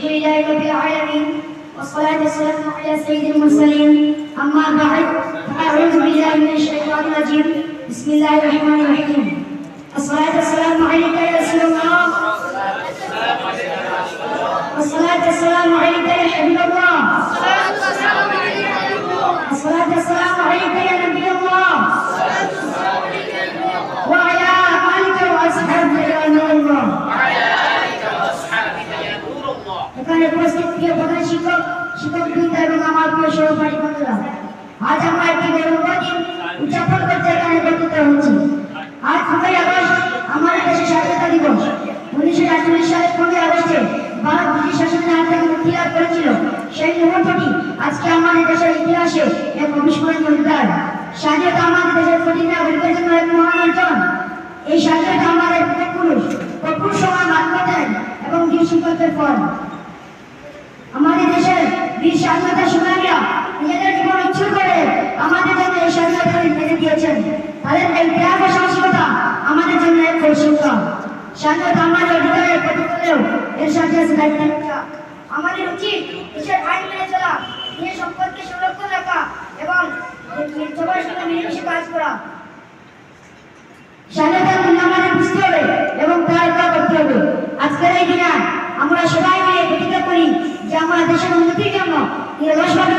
لله رب العالمين والصلاة والسلام على سيد المرسلين أما بعد فأعوذ بالله من الشيطان الرجيم بسم الله الرحمن الرحيم الصلاة والسلام عليك يا رسول الله والصلاة والسلام عليك يا حبيب الله الصلاة والسلام عليك يا نبي الله وعلى آلك وأصحابك يا نور الله এখানে উপস্থিত প্রিয় প্রধান শিক্ষক শিক্ষকবৃন্দ এবং আমার প্রিয় সহপাঠী বন্ধুরা, আজ আমরা একটি গৌরব দিন উদযাপন করতে এখানে একত্রিত হচ্ছি। আজ 5ই আগস্ট আমাদের দেশের স্বাধীনতা দিবস। 1948 সালের 5ই আগস্টে ভারত ব্রিটিশ শাসনের হাত থেকে মুক্তি লাভ করেছিল। সেই মুহূর্তটি আজকে আমাদের দেশের ইতিহাসে এক অবিস্মরণীয় অধ্যায়। স্বাধীনতা আমাদের দেশের প্রতিটি নাগরিকের জন্য এক মহান অর্জন। এই স্বাধীনতা আমাদের পূর্বপুরুষ কঠোর সময় আত্মত্যাগ এবং দৃঢ় সংকল্পের ফল। আমাদের দেশের বীর স্বাধীনতা সংগ্রামীরা নিজেদের জীবন উৎসর্গ করে আমাদের জন্য এই স্বাধীনতা বেঁধে দিয়েছেন। তাদের এই ত্যাগ ও সাহসিকতা আমাদের জন্য এক কৌশল্য। স্বাধীনতা আমাদের অধিকারের প্রতিফলেও এর সাথে আছে দায়িত্ব। আমাদের উচিত দেশের আইন মেনে চলা, নিজের সম্পদকে সংরক্ষণ রাখা এবং সবার সঙ্গে মিলেমিশে কাজ করা। স্বাধীনতার মূল্য আমাদের বুঝতে হবে এবং তার রক্ষা করতে হবে। আজকের এই দিনে আমরা সবাই মিলে প্রতিজ্ঞা করি যে আমরা দেশের উন্নতির জন্য নিরলসভাবে